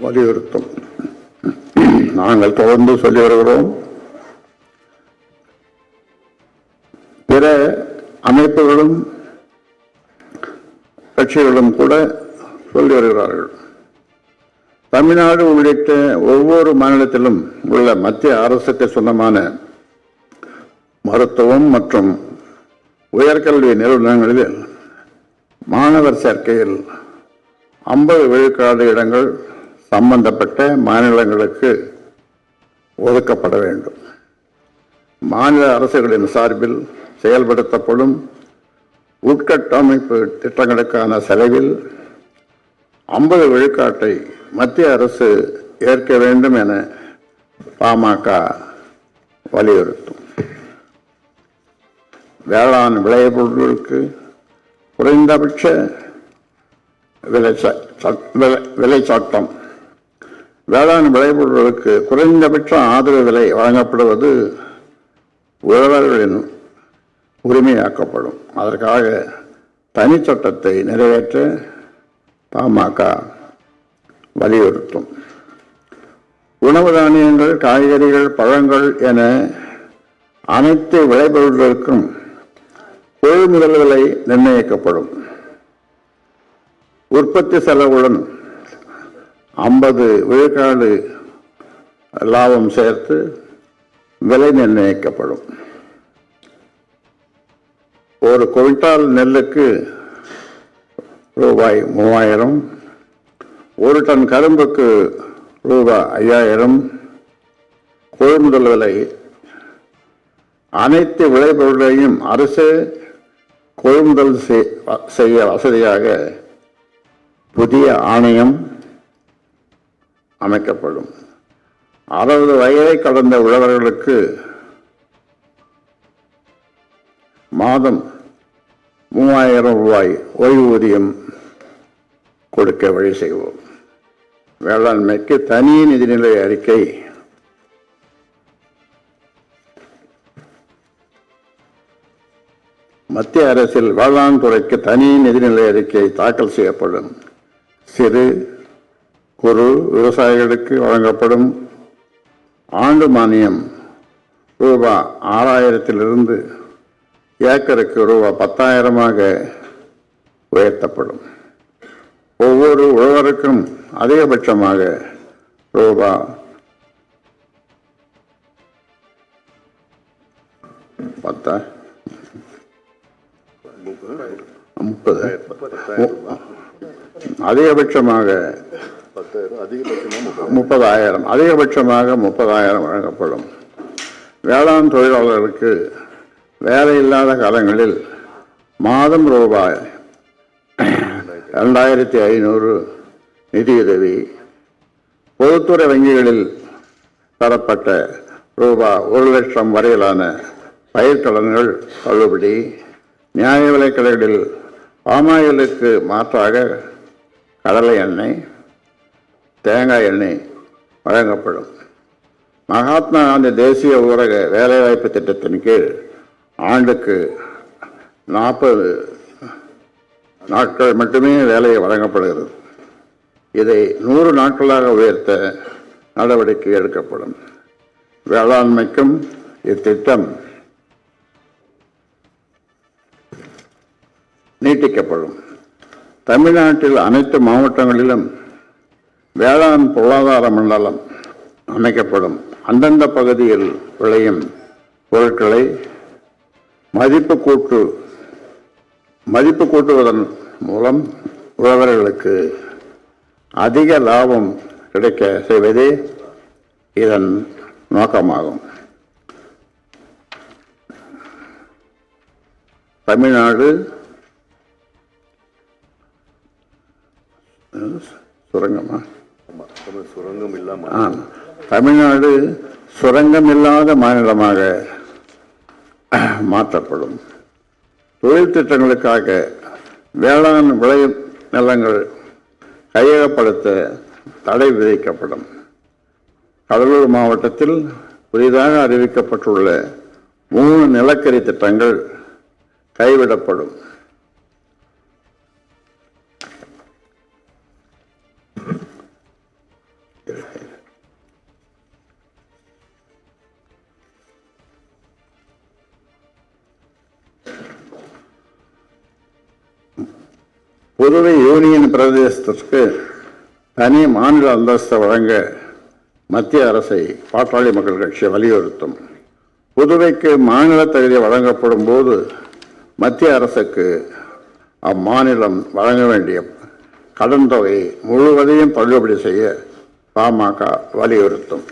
வலியுறுத்தும். நாங்கள் தொடர்ந்து சொல்லி வருகிறோம். பிற அமைப்புகளும் கட்சிகளும் கூட சொல்லி வருகிறார்கள். தமிழ்நாடு உள்ளிட்ட ஒவ்வொரு மாநிலத்திலும் உள்ள மத்திய அரசுக்கு சொந்தமான மருத்துவம் மற்றும் உயர்கல்வி நிறுவனங்களில் மாணவர் சேர்க்கையில் 50 விழுக்காடு இடங்கள் சம்பந்தப்பட்ட மாநிலங்களுக்கு ஒதுக்கப்பட வேண்டும். மாநில அரசுகளின் சார்பில் செயல்படுத்தப்படும் உட்கட்டமைப்பு திட்டங்களுக்கான செலவில் 50 விழுக்காட்டை மத்திய அரசு ஏற்க வேண்டும் என பாமக வலியுறுத்தும். வேளாண் விளைபொருட்களுக்கு குறைந்தபட்ச விலை சட்டம். வேளாண் விளைபொருட்களுக்கு குறைந்தபட்ச ஆதரவு விலை வழங்கப்படுவது உழவர்களின் உரிமையாக்கப்படும். அதற்காக தனி சட்டத்தை நிறைவேற்ற பாமக வலியுறுத்தும். உணவு தானியங்கள், காய்கறிகள், பழங்கள் என அனைத்து விளைபொருட்களுக்கும் கொள்முதல் விலை நிர்ணயிக்கப்படும். உற்பத்தி செலவுடன் 50 விழுக்காடு லாபம் சேர்த்து விலை நிர்ணயிக்கப்படும். ஒரு குவிண்டால் நெல்லுக்கு ரூபாய் 3000, ஒரு டன் கரும்புக்கு ரூபாய் 5000 கொள்முதல் விலை. அனைத்து விளைபொருளையும் அரசு கொள்முதல் செய்ய வசதியாக புதிய ஆணையம் அமைக்கப்படும். 60 வயதை கடந்த உழவர்களுக்கு மாதம் 3000 ரூபாய் ஓய்வூதியம் கொடுக்க வழி செய்வோம். வேளாண்மைக்கு தனி நிதிநிலை அறிக்கை மத்திய அரசில் வேளாண் துறைக்கு தனி நிதிநிலை அறிக்கை தாக்கல் செய்யப்படும். சிறு குறு விவசாயிகளுக்கு வழங்கப்படும் ஆண்டு மானியம் ரூபாய் 6000 ஏக்கருக்கு ரூபாய் 10,000 உயர்த்தப்படும். ஒவ்வொரு உழவருக்கும் அதிகபட்சமாக ரூபாய் 30,000 அதிகபட்சமாக 30,000 வழங்கப்படும். வேளாண் தொழிலாளர்களுக்கு வேலை இல்லாத காலங்களில் மாதம் ரூபாய் 2500 நிதியுதவி. பொதுத்துறை வங்கிகளில் தரப்பட்ட ரூபாய் 1,00,000 வரையிலான பயிர்க்கடன்கள் தள்ளுபடி. நியாய விலைக் கடைகளில் பாமாயிலுக்கு மாற்றாக கடலை எண்ணெய், தேங்காய் எண்ணெய் வழங்கப்படும். மகாத்மா காந்தி தேசிய ஊரக வேலைவாய்ப்பு திட்டத்தின் கீழ் ஆண்டுக்கு 40 நாட்கள் மட்டுமே வேலை வழங்கப்படுகிறது. இதை 100 நாட்களாக உயர்த்த நடவடிக்கை எடுக்கப்படும். வேளாண்மைக்கும் இத்திட்டம் நீட்டிக்கப்படும். தமிழ்நாட்டில் அனைத்து மாவட்டங்களிலும் வேளாண் பொருளாதார மண்டலம் அமைக்கப்படும். அந்தந்த பகுதியில் விளையும் பொருட்களை மதிப்பு கூட்டுவதன் மூலம் உழவர்களுக்கு அதிக லாபம் கிடைக்க செய்வதே இதன் நோக்கமாகும். தமிழ்நாடு தமிழ்நாடு சுரங்கமில்லாத மாநிலமாக மாற்றப்படும். தொழில் திட்டங்களுக்காக வேளாண் விளை நிலங்கள் கையகப்படுத்த தடை விதிக்கப்படும். கடலூர் மாவட்டத்தில் புதிதாக அறிவிக்கப்பட்டுள்ள 3 நிலக்கரி திட்டங்கள் கைவிடப்படும். புதுவை யூனியன் பிரதேசத்திற்கு தனி மாநில அந்தஸ்து வழங்க மத்திய அரசை பாட்டாளி மக்கள் கட்சி வலியுறுத்தும். புதுவைக்கு மாநில தகுதி வழங்கப்படும் போது மத்திய அரசுக்கு அம்மாநிலம் வழங்க வேண்டிய கடன் தொகை முழுவதையும் தள்ளுபடி செய்ய பாமக வலியுறுத்தும்.